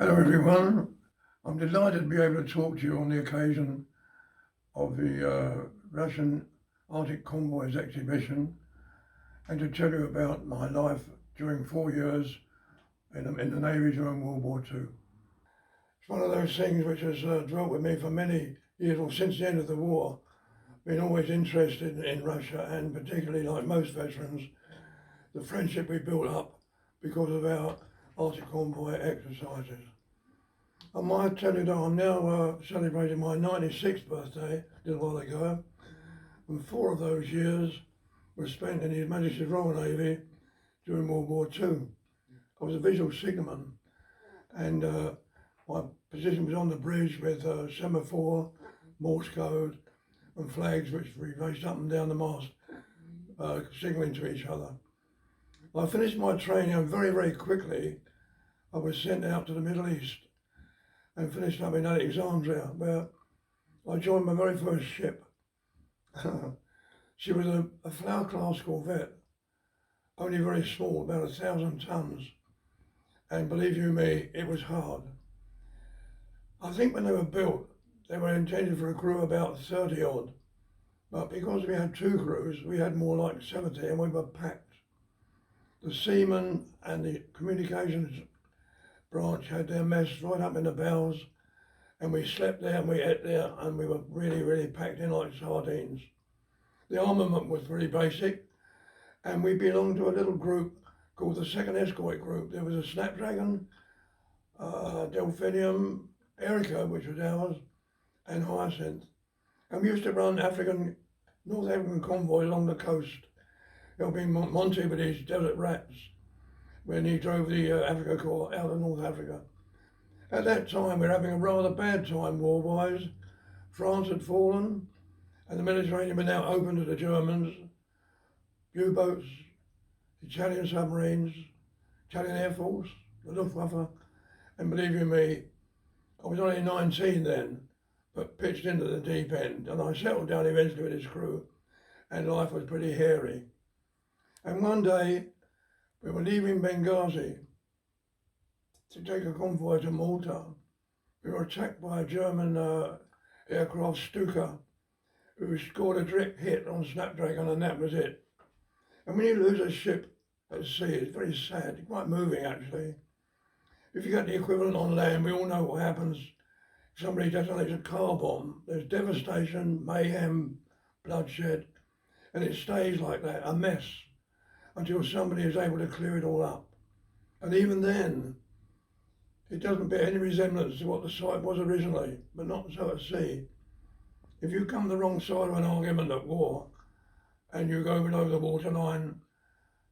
Hello everyone, I'm delighted to be able to talk to you on the occasion of the Russian Arctic Convoys exhibition and to tell you about my life during 4 years in the Navy during World War II. It's one of those things which has dwelt with me for many years, or since the end of the war. Been always interested in Russia, and particularly, like most veterans, the friendship we built up because of our Arctic Convoy exercises. I might tell you that I'm now celebrating my 96th birthday a little while ago, and 4 of those years were spent in His Majesty's Royal Navy during World War II. I was a visual signalman, and my position was on the bridge with semaphore, Morse code, and flags which we raised up and down the mast, signalling to each other. I finished my training, and very, very quickly I was sent out to the Middle East and finished up in Alexandria, where I joined my very first ship. She was a Flower-class corvette, only very small, about 1,000 tons. And believe you me, it was hard. I think when they were built, they were intended for a crew about 30 odd. But because we had 2 crews, we had more like 70, and we were packed. The seamen and the communications branch had their mess right up in the bows, and we slept there and we ate there, and we were really, really packed in like sardines. The armament was very basic, and we belonged to a little group called the Second Escort Group. There was a Snapdragon, Delphinium, Erica, which was ours, and Hyacinth. And we used to run North African convoys along the coast, helping Monty with his desert rats when he drove the Africa Corps out of North Africa. At that time, we were having a rather bad time war-wise. France had fallen, and the Mediterranean was now open to the Germans. U-boats, Italian submarines, Italian Air Force, the Luftwaffe, and believe you me, I was only 19 then, but pitched into the deep end, and I settled down eventually with his crew, and life was pretty hairy. And one day, we were leaving Benghazi to take a convoy to Malta. We were attacked by a German aircraft, Stuka, who scored a direct hit on Snapdragon, and that was it. And when you lose a ship at sea, it's very sad, it's quite moving actually. If you get the equivalent on land, we all know what happens if somebody detonates a car bomb. There's devastation, mayhem, bloodshed, and it stays like that, a mess, until somebody is able to clear it all up. And even then, it doesn't bear any resemblance to what the site was originally, but not so at sea. If you come the wrong side of an argument at war, and you go below the waterline,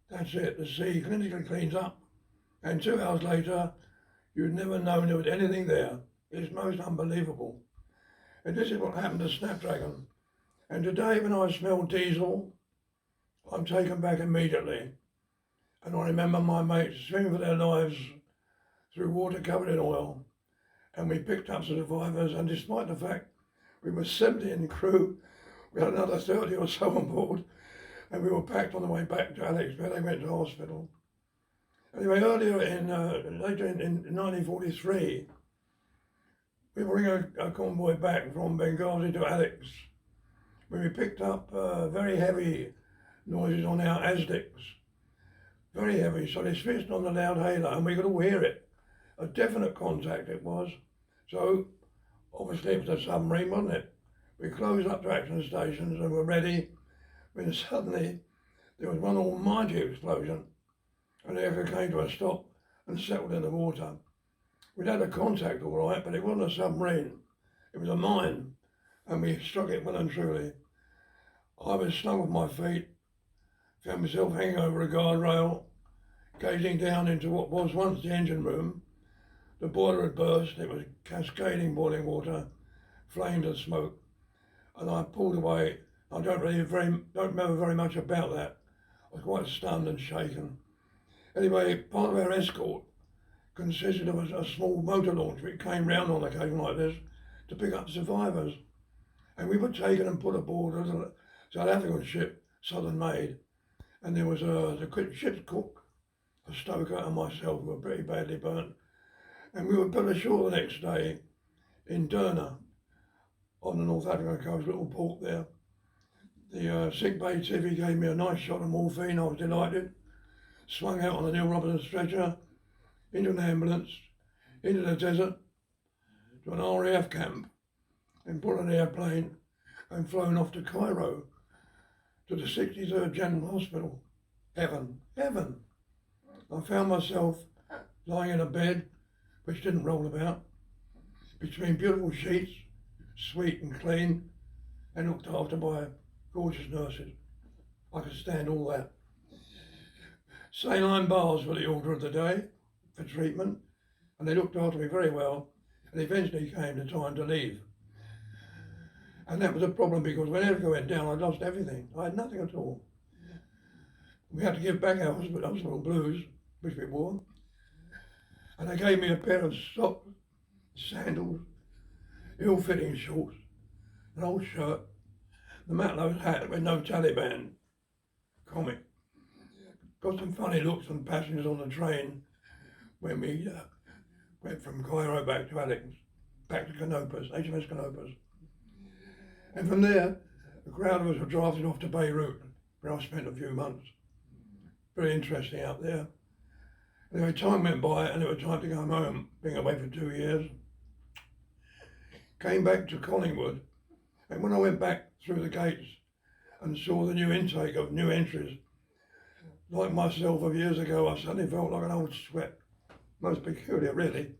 that's it, the sea clinically cleans up, and 2 hours later, you'd never known there was anything there. It's most unbelievable. And this is what happened to Snapdragon. And today, when I smell diesel, I'm taken back immediately. And I remember my mates swimming for their lives through water covered in oil. And we picked up survivors, and despite the fact we were 70 in the crew, we had another 30 or so on board, and we were packed on the way back to Alex, where they went to hospital. Anyway, later in 1943, we were bringing a convoy back from Benghazi to Alex, where we picked up very heavy noises on our Aztecs. Very heavy, so they switched on the loud hailer, and we could all hear it. A definite contact it was. So, obviously it was a submarine, wasn't it? We closed up to action stations and were ready, when suddenly there was one almighty explosion, and the aircraft came to a stop and settled in the water. We'd had a contact all right, but it wasn't a submarine. It was a mine, and we struck it well and truly. I was snug with my feet, found myself hanging over a guardrail, gazing down into what was once the engine room. The boiler had burst, it was cascading boiling water, flames and smoke, and I pulled away. I don't remember very much about that. I was quite stunned and shaken. Anyway, part of our escort consisted of a small motor launch which came round on occasion like this to pick up survivors. And we were taken and put aboard a South African ship, Southern made. And there was the ship's cook, a stoker, and myself who were pretty badly burnt. And we were put ashore the next day in Derna on the North African coast, little port there. The sick bay TV gave me a nice shot of morphine. I was delighted. Swung out on the Neil Robinson stretcher, into an ambulance, into the desert, to an RAF camp, and put on an airplane and flown off to Cairo, to the 63rd General Hospital. Heaven, heaven. I found myself lying in a bed, which didn't roll about, between beautiful sheets, sweet and clean, and looked after by gorgeous nurses. I could stand all that. Saline bars were the order of the day for treatment, and they looked after me very well, and eventually came the time to leave. And that was a problem because whenever I went down, I lost everything. I had nothing at all. We had to give back our hospital blues, which we wore, and they gave me a pair of socks, sandals, ill-fitting shorts, an old shirt, the Matlow's hat with no Taliban comic. Got some funny looks from passengers on the train when we went from Cairo back to Canopus, HMS Canopus. And from there, a crowd of us were drafted off to Beirut, where I spent a few months. Very interesting out there. Anyway, time went by and it was time to go home, being away for 2 years. Came back to Collingwood, and when I went back through the gates and saw the new intake of new entries, like myself of years ago, I suddenly felt like an old sweat. Most peculiar, really.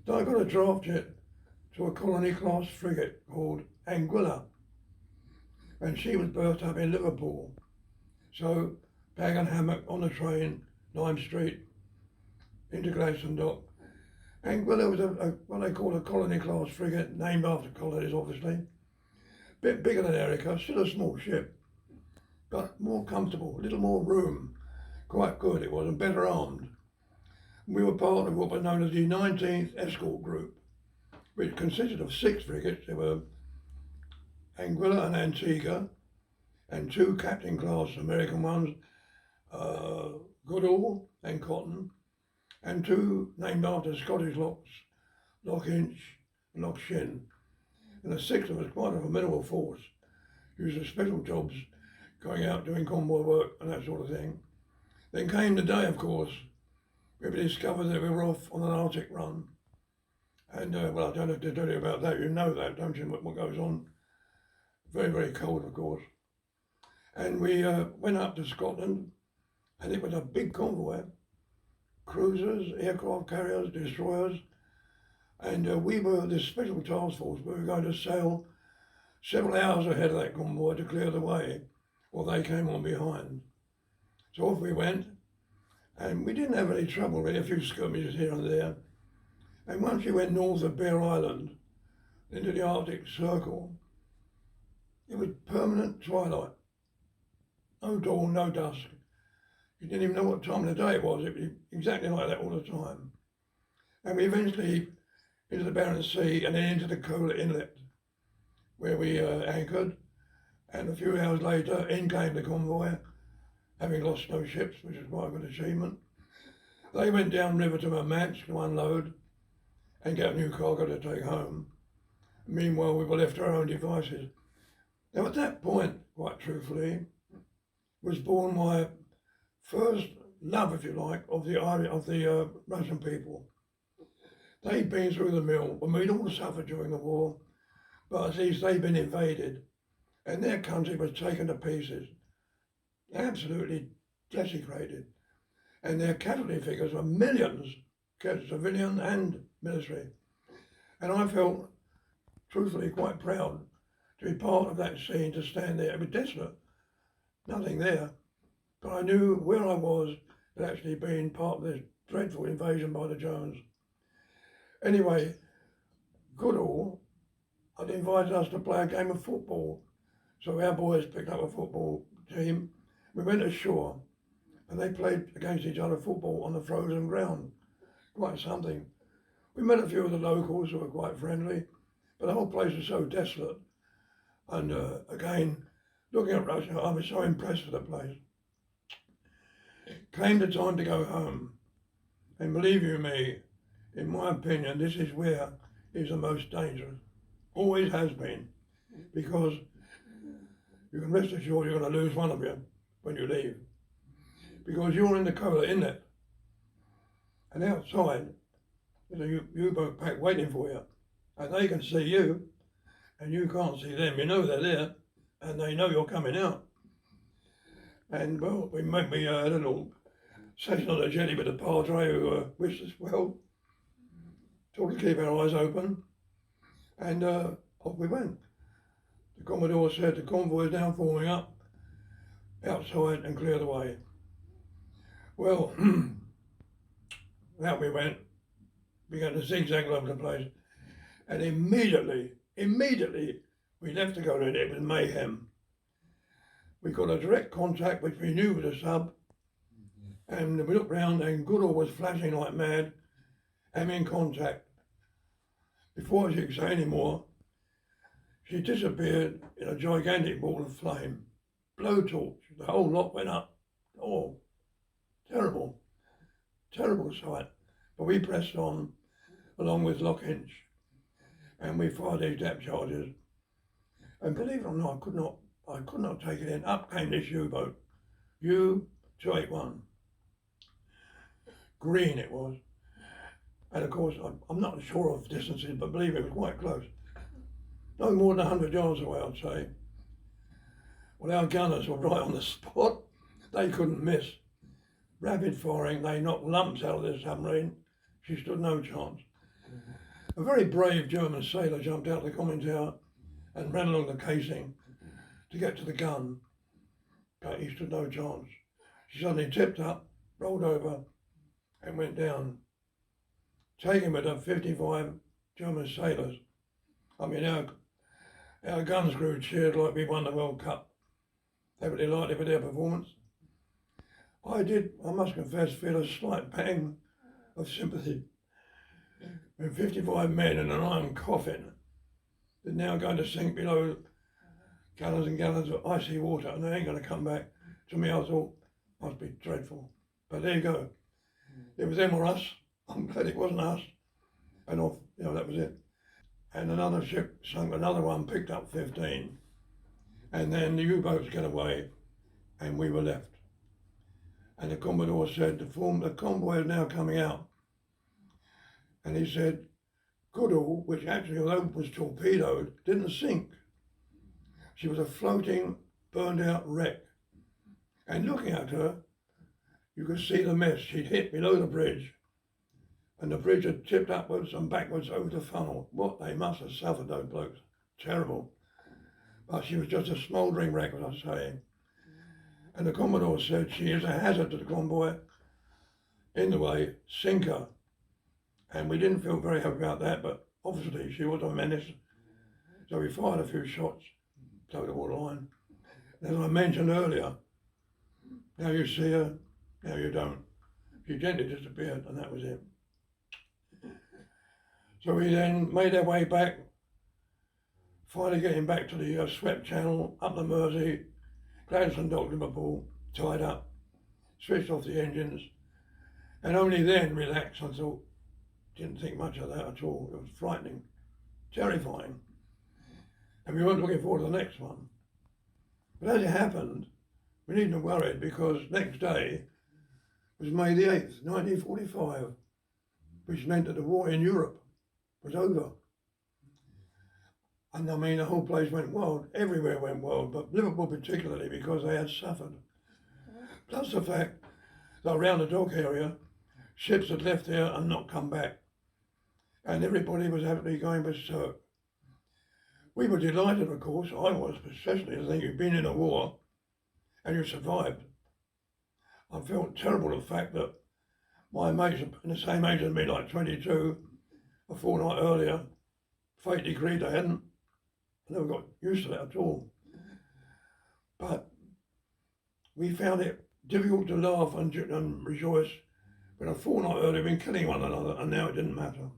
So I got a draft jet to a colony-class frigate called Anguilla, and she was berthed up in Liverpool. So, bag and hammock on the train, Lime Street, into Gladstone Dock. Anguilla was what they call a colony-class frigate, named after colonies, obviously. Bit bigger than Erica, still a small ship, but more comfortable, a little more room. Quite good it was, and better armed. We were part of what was known as the 19th Escort Group, which consisted of 6 frigates. There were Anguilla and Antigua, and 2 captain-class American ones, Goodall and Cotton, and 2 named after Scottish locks, Loch Inch and Loch Shin. And the 6th was quite a formidable force, used for special jobs, going out doing convoy work and that sort of thing. Then came the day, of course, where we discovered that we were off on an Arctic run. And, well, I don't have to tell you about that. You know that, don't you, what goes on? Very, very cold, of course. And we went up to Scotland, and it was a big convoy. Cruisers, aircraft carriers, destroyers. And we were this special task force. We were going to sail several hours ahead of that convoy to clear the way, while they came on behind. So off we went, and we didn't have any trouble really, a few skirmishes here and there. And once we went north of Bear Island, into the Arctic Circle, it was permanent twilight. No dawn, no dusk. You didn't even know what time of the day it was. It was exactly like that all the time. And we eventually into the Barents Sea and then into the Kola Inlet, where we anchored. And a few hours later, in came the convoy, having lost no ships, which is quite a good achievement. They went downriver to Murmansk to unload and get a new cargo to take home. Meanwhile, we were left to our own devices. Now, at that point, quite truthfully, was born my first love, if you like, of the Russian people. They'd been through the mill, and we'd all suffered during the war, but at least they'd been invaded, and their country was taken to pieces, absolutely desecrated, and their casualty figures were millions, civilian and military. And I felt, truthfully, quite proud to be part of that scene, to stand there. It was desolate, nothing there, but I knew where I was had actually been part of this dreadful invasion by the Germans. Anyway, Goodall had invited us to play a game of football. So our boys picked up a football team. We went ashore and they played against each other football on the frozen ground. Quite something. We met a few of the locals who were quite friendly, but the whole place was so desolate. And again, looking at Russia, I was so impressed with the place. Came the time to go home. And believe you me, in my opinion, this is where it's the most dangerous. Always has been, because you can rest assured you're going to lose one of you when you leave, because you're in the Cola inlet, and outside there's a U-boat pack waiting for you, and they can see you, and you can't see them. You know they're there, and they know you're coming out. And well, we had a little session on the jetty with the padre who wished us well, told us to keep our eyes open, and off we went. The Commodore said the convoy is now forming up outside and clear the way. Well, out we went, began to zigzag all over the place, and immediately we left to go to it. It was mayhem. We got a direct contact which we knew was a sub, and we looked round and Goodall was flashing like mad, and in contact. Before she could say any more, she disappeared in a gigantic ball of flame. Blowtorch, the whole lot went up. Oh, terrible, terrible sight. But we pressed on, along with Lockinch, and we fired these depth charges. And believe it or not, I could not take it in. Up came this U-boat, U-281. Green it was. And of course, I'm not sure of distances, but believe it was quite close. No more than 100 yards away, I'd say. Well, our gunners were right on the spot. They couldn't miss. Rapid firing, they knocked lumps out of this submarine. She stood no chance. A very brave German sailor jumped out of the conning tower and ran along the casing to get to the gun, but he stood no chance. She suddenly tipped up, rolled over, and went down, taking with her 55 German sailors. I mean, our guns crew cheered like we won the World Cup. They were delighted with their performance. I must confess, feel a slight pang of sympathy when 55 men in an iron coffin are now going to sink below gallons and gallons of icy water, and they ain't going to come back. To me, I thought, must be dreadful. But there you go. It was them or us. I'm glad it wasn't us. And off, that was it. And another ship sunk, another one picked up 15. And then the U-boats got away, and we were left. And the Commodore said, the convoy is now coming out. And he said, Goodall, which actually, although it was torpedoed, didn't sink. She was a floating, burned out wreck. And looking at her, you could see the mess. She'd hit below the bridge, and the bridge had tipped upwards and backwards over the funnel. What they must have suffered, those blokes. Terrible. But she was just a smouldering wreck, as I was saying. And the Commodore said, she is a hazard to the convoy. In the way, sink her. And we didn't feel very happy about that, but obviously she was a menace. So we fired a few shots over the waterline. And as I mentioned earlier, now you see her, now you don't. She gently disappeared, and that was it. So we then made our way back, finally getting back to the swept channel, up the Mersey, Gladstone docked Liverpool, tied up, switched off the engines, and only then relaxed. I thought, didn't think much of that at all. It was frightening, terrifying, and we weren't looking forward to the next one. But as it happened, we needn't have worried, because next day was May the 8th, 1945, which meant that the war in Europe was over. And I mean, the whole place went wild, everywhere went wild, but Liverpool particularly, because they had suffered. Plus the fact that around the dock area, ships had left there and not come back. And everybody was happily going berserk. We were delighted, of course, I was especially, to think you've been in a war and you survived. I felt terrible the fact that my mates in the same age as me, like 22, a fortnight earlier, fate decreed they hadn't. I never got used to that at all. But we found it difficult to laugh and rejoice when a fortnight earlier we'd been killing one another, and now it didn't matter.